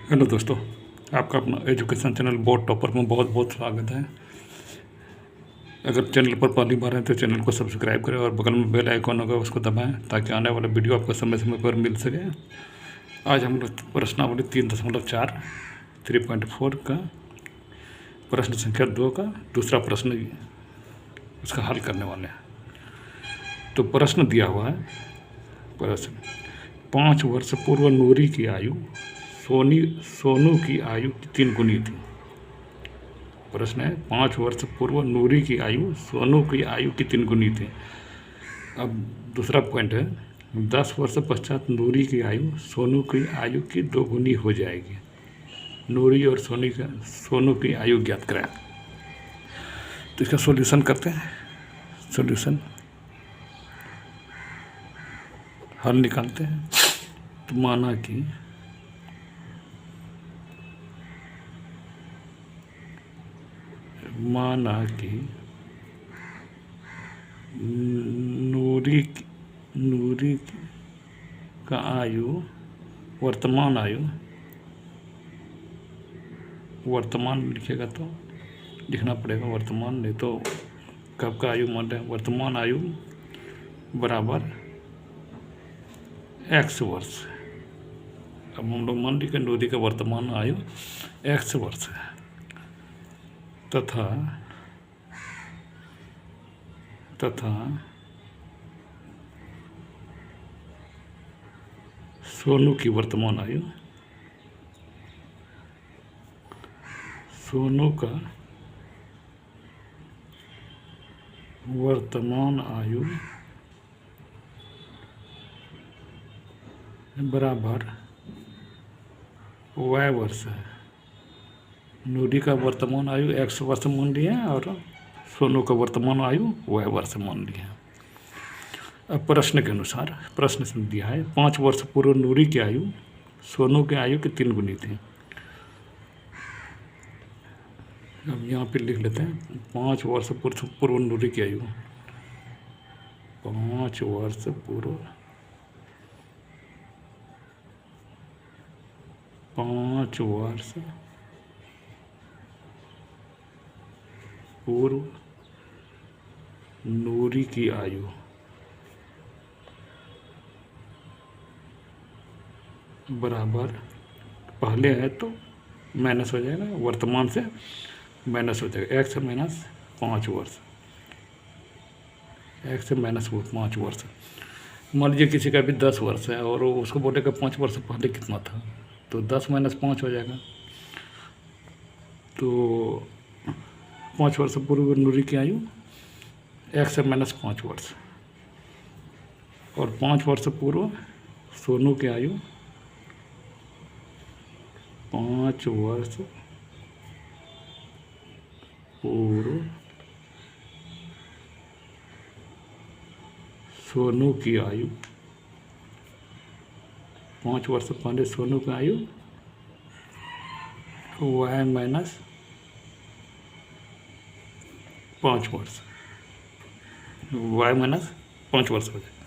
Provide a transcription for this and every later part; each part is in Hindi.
हेलो दोस्तों, आपका अपना एजुकेशन चैनल बोर्ड टॉपर में बहुत बहुत स्वागत है। अगर चैनल पर पहली बार है तो चैनल को सब्सक्राइब करें और बगल में बेल आइकॉन होगा उसको दबाएं ताकि आने वाला वीडियो आपको समय समय पर मिल सके। आज हम लोग प्रश्नावली 3.4 3.4 का प्रश्न संख्या 2 का दूसरा प्रश्न उसका हल करने वाले हैं। तो प्रश्न दिया हुआ है। प्रश्न 5 वर्ष पूर्व नूरी की आयु सोनू की आयु 3 गुनी थी। प्रश्न है 5 वर्ष पूर्व नूरी की आयु सोनू की आयु की 3 गुनी थी। अब दूसरा पॉइंट है 10 वर्ष पश्चात नूरी की आयु सोनू की आयु की 2 गुनी हो जाएगी। नूरी और सोनू की आयु ज्ञात कराएं। तो इसका सॉल्यूशन करते हैं। सॉल्यूशन हल निकालते हैं। तो माना कि नूरी का आयु वर्तमान लिखेगा तो लिखना पड़ेगा वर्तमान, नहीं तो कब का आयु मान रहे हैं। वर्तमान आयु बराबर x वर्ष। अब हम लोग मान लीजिए नूरी का वर्तमान आयु x वर्ष है तथा सोनू की वर्तमान आयु बराबर y वर्ष है। नूरी का वर्तमान आयु x वर्ष मान लिया और सोनू का वर्तमान आयु y वर्ष मान लिया। अब प्रश्न के अनुसार प्रश्न से दिया है 5 वर्ष पूर्व नूरी की आयु सोनू की आयु की 3 गुनी थी। अब यहाँ पे लिख लेते हैं 5 वर्ष पूर्व नूरी की आयु 5 वर्ष पूर्व 5 वर्ष पूर्व नूरी की आयु बराबर पहले है तो माइनस हो जाएगा, वर्तमान से माइनस हो जाएगा x माइनस 5 वर्ष, x माइनस 5 वर्ष। मान लीजिए किसी का भी 10 वर्ष है और उसको बोलेगा 5 वर्ष पहले कितना था, तो 10 माइनस 5 हो जाएगा। तो 5 वर्ष पूर्व नूरी की आयु x माइनस 5 वर्ष और 5 वर्ष पूर्व सोनू की आयु 5 वर्ष पूर्व सोनू की आयु 5 वर्ष पहले सोनू की आयु y माइनस 5 वर्ष, y माइनस 5 वर्ष हो जाएगा।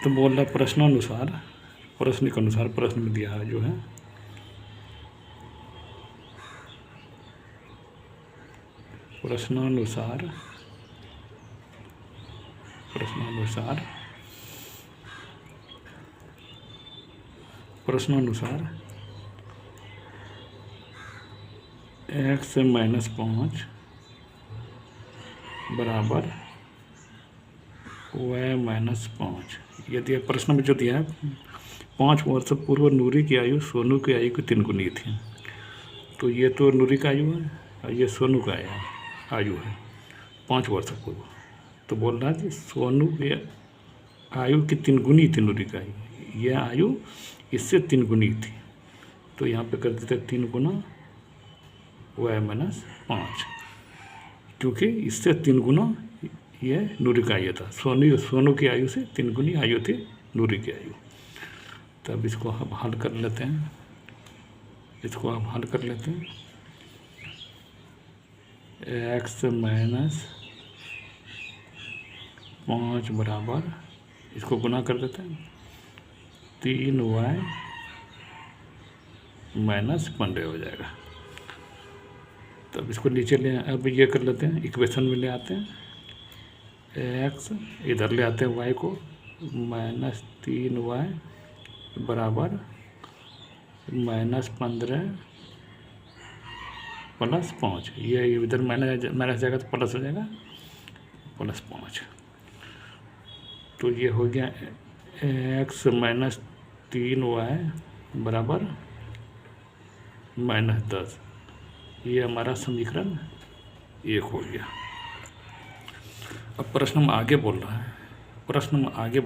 तो बोल रहा प्रश्नानुसार प्रश्न के अनुसार प्रश्न में दिया है जो है प्रश्नानुसार x माइनस 5 बराबर y माइनस 5। यदि प्रश्न में जो दिया है 5 वर्ष पूर्व नूरी की आयु सोनू की आयु की 3 गुनी थी, तो ये तो नूरी का आयु है और ये सोनू का आयु है 5 वर्ष पूर्व। तो बोल रहा है कि सोनू की आयु की 3 गुनी थी नूरी का आयु, यह आयु इससे 3 गुनी थी। तो यहाँ पे कर देते 3 गुना y माइनस 5, क्योंकि इससे 3 गुना ये नूरी का आयु था। सोनू की आयु से 3 गुनी आयु थी नूरी की आयु। तब इसको हम हल कर लेते हैं। x माइनस 5 बराबर इसको गुना कर देते हैं 3y माइनस 15 हो जाएगा। तो अब इसको नीचे ले, अब ये कर लेते हैं, इक्वेशन में ले आते हैं, x इधर ले आते हैं y को, -3y बराबर -15 + 5। ये इधर माइनस जाएगा तो प्लस हो जाएगा, +5। तो ये हो गया x -3y बराबर -10। ये हमारा समीकरण 1 हो गया। अब प्रश्न में आगे बोल रहा है, प्रश्न में आगे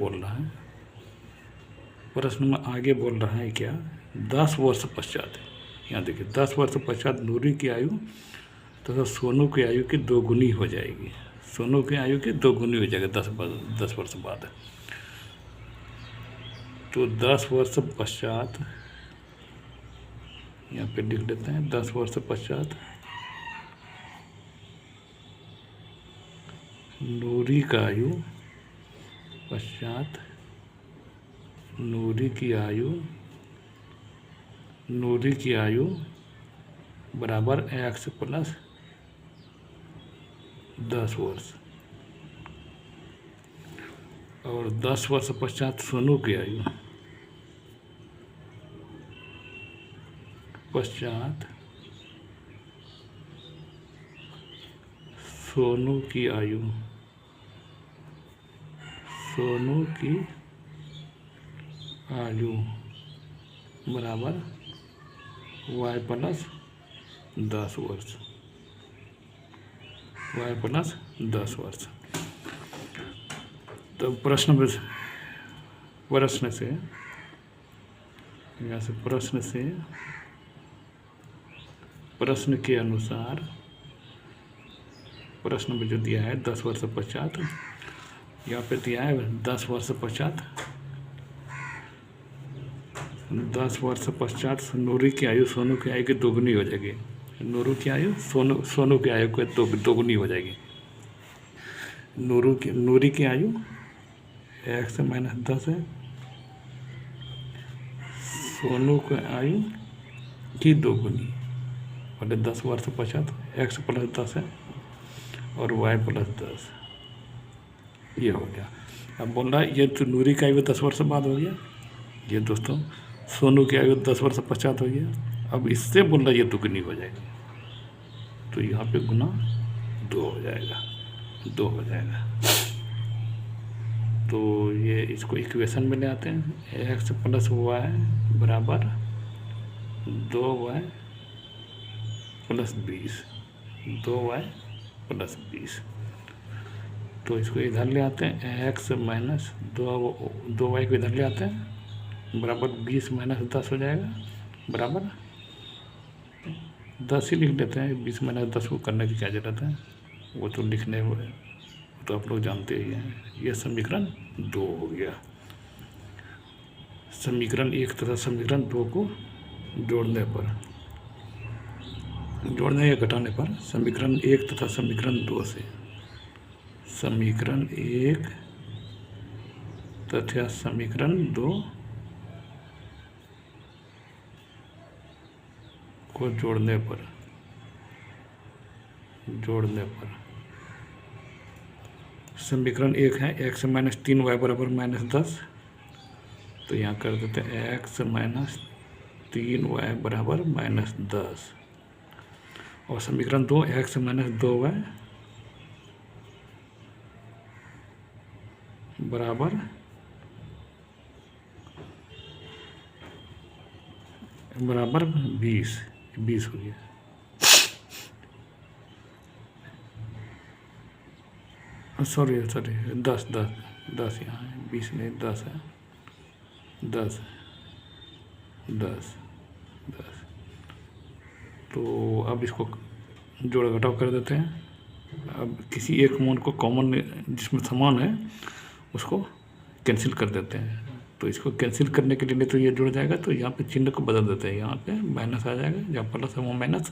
बोल रहा है क्या, 10 वर्ष पश्चात, यहाँ देखिए 10 वर्ष पश्चात नूरी की आयु तथा सोनू की आयु की दोगुनी हो जाएगी। सोनू की आयु की दोगुनी हो जाएगी 10 वर्ष बाद। तो 10 वर्ष पश्चात यहाँ पे लिख लेते हैं, 10 वर्ष पश्चात नूरी की आयु बराबर x + 10 वर्ष, और 10 वर्ष पश्चात सोनू की आयु बराबर y + 10 वर्ष, तो प्रश्न से यहाँ से प्रश्न के अनुसार, प्रश्न में जो दिया है 10 वर्ष पश्चात, यहाँ पे दिया है 10 वर्ष पश्चात नूरी की आयु सोनू की आयु की दोगुनी हो जाएगी। नूरू की आयु सोनू की आयु की दोगुनी हो जाएगी। नूरी की आयु x - 10 है, सोनू की आयु की दोगुनी, पहले 10 वर्ष पश्चात x + 10 है और y + 10, ये हो गया। अब बोल रहा है ये तो नूरी की आयु 10 वर्ष बाद हो गया, ये दोस्तों सोनू की आयु 10 वर्ष पश्चात हो गया। अब इससे बोल रहा है ये दुगनी हो जाएगी, तो यहाँ पे गुना 2 हो जाएगा। तो ये इसको इक्वेशन में ले आते हैं, x + y बराबर 2y + 20। तो इसको इधर ले आते हैं, x - 2y को इधर ले आते हैं, बराबर 20 - 10 हो जाएगा, बराबर 10 ही लिख देते हैं। 20 - 10 को करने की क्या जरूरत है, वो तो लिखने में तो आप लोग जानते ही हैं। ये समीकरण 2 हो गया। समीकरण 1 तथा समीकरण 2 को जोड़ने या घटाने पर समीकरण 1 तथा समीकरण 2 से, समीकरण 1 तथा समीकरण 2 को जोड़ने पर समीकरण 1 है x - 3y बराबर -10, तो यहाँ कर देते हैं x - 3y बराबर -10, और समीकरण 2 x - 2y बराबर बराबर 20 हो गया। सॉरी 10 यहाँ है, 20 नहीं 10 है, 10। तो अब इसको जोड़ घटाव कर देते हैं। अब किसी एक मान को कॉमन जिसमें समान है उसको कैंसिल कर देते हैं। तो इसको कैंसिल करने के लिए तो ये जुड़ जाएगा, तो यहाँ पे चिन्ह को बदल देते हैं, यहाँ पे माइनस आ जाएगा, जहाँ प्लस है वहाँ माइनस,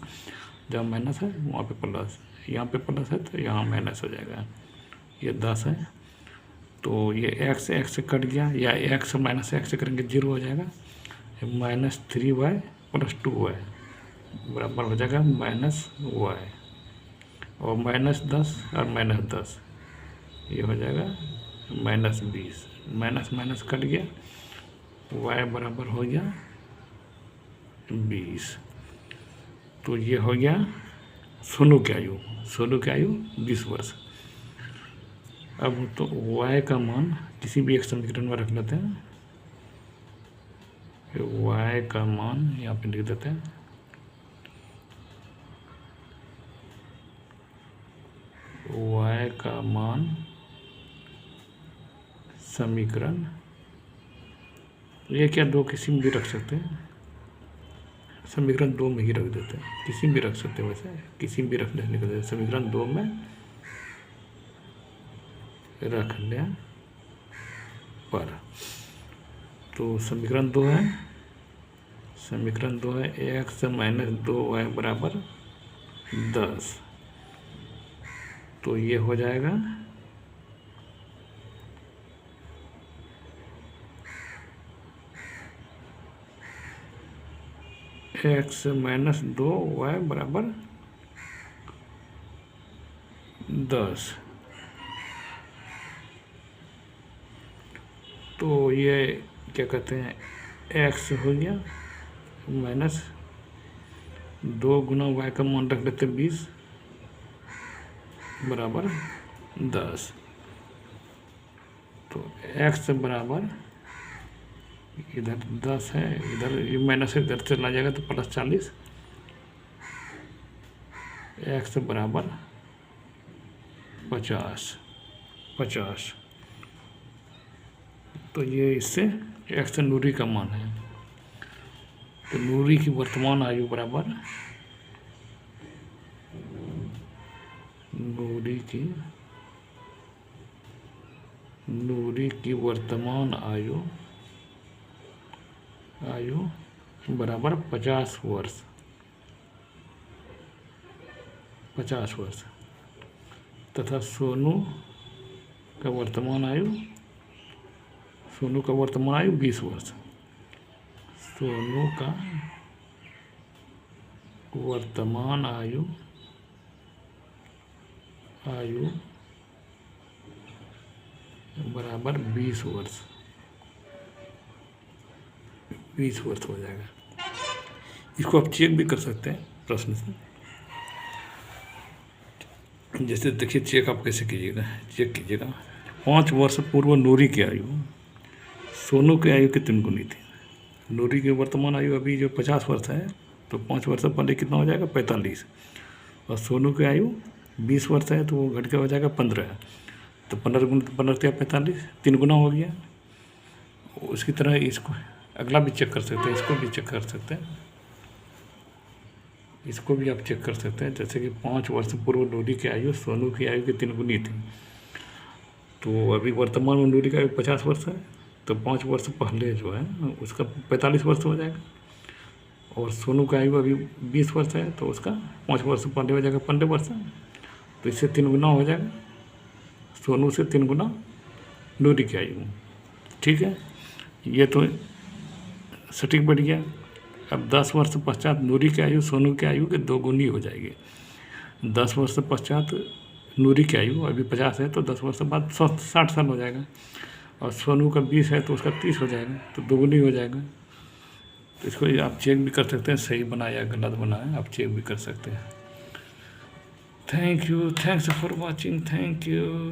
जहाँ माइनस है वहाँ पे प्लस, यहाँ पे प्लस है तो यहाँ माइनस हो जाएगा। ये 10 है तो ये एक्स से कट गया, या एक्स माइनस एक्स से करेंगे 0 हो जाएगा। -3y + 2y बराबर हो जाएगा -y, और -10 और -10 ये हो जाएगा -20। माइनस कट गया, y बराबर हो गया 20। तो ये हो गया सोनू की आयु 20 वर्ष। अब तो y का मान किसी भी एक समीकरण में रख लेते हैं। y का मान यहाँ पे लिख देते हैं। y का मान समीकरण, ये क्या 2 किसी में भी रख सकते हैं, समीकरण 2 में ही रख देते हैं, किसी में भी रख सकते हैं, वैसे किसी में भी रख लेने के समीकरण 2 में रखने पर। तो समीकरण 2 है x - 2y बराबर 10। तो ये हो जाएगा x - 2y बराबर 10। तो ये क्या कहते हैं, x हो गया -2 गुना y का मान रख लेते 20 बराबर 10। तो x बराबर इधर 10 है, इधर माइनस इधर चला जाएगा तो +40, x बराबर 50। तो ये इससे x नूरी का मान है। तो नूरी की वर्तमान आयु बराबर नूरी की वर्तमान आयु बराबर 50 वर्ष। तथा सोनू का वर्तमान आयु 20 वर्ष। सोनू का वर्तमान आयु बराबर 20 वर्ष हो जाएगा। इसको आप चेक भी कर सकते हैं प्रश्न से। जैसे देखिए, चेक आप कैसे कीजिएगा। 5 वर्ष पूर्व नूरी की आयु सोनू की आयु कितनी गुनी थी। नूरी की वर्तमान आयु अभी जो 50 वर्ष है, तो 5 वर्ष पहले कितना हो जाएगा 45, और सोनू की आयु 20 वर्ष है, तो वो घट के हो जाएगा 15। तो 15 गुना 15 × 45 3 गुना हो गया। उसकी तरह इसको अगला भी चेक कर सकते हैं, इसको भी चेक कर सकते हैं, इसको भी आप चेक कर सकते हैं। जैसे कि 5 वर्ष पूर्व नूरी की आयु सोनू की आयु की 3 गुनी थी। तो अभी वर्तमान में नूरी की आयु 50 वर्ष है, तो 5 वर्ष पहले जो है उसका 45 वर्ष हो जाएगा। और सोनू की आयु अभी 20 वर्ष है, तो उसका 5 वर्ष पहले हो जाएगा 15 वर्ष। तो इससे 3 गुना हो जाएगा, सोनू से 3 गुना नूरी की आयु। ठीक है, ये तो सटीक बढ़ गया। अब 10 वर्ष पश्चात नूरी की आयु सोनू की आयु के 2 गुनी हो जाएगी। 10 वर्ष पश्चात नूरी की आयु अभी 50 है, तो 10 वर्ष बाद 60 साल हो जाएगा। और सोनू का 20 है, तो उसका 30 हो जाएगा, तो 2 गुनी हो जाएगा। तो इसको आप चेक भी कर सकते हैं, सही बनाया या गलत बनाया आप चेक भी कर सकते हैं। Thank you, thanks for watching, thank you.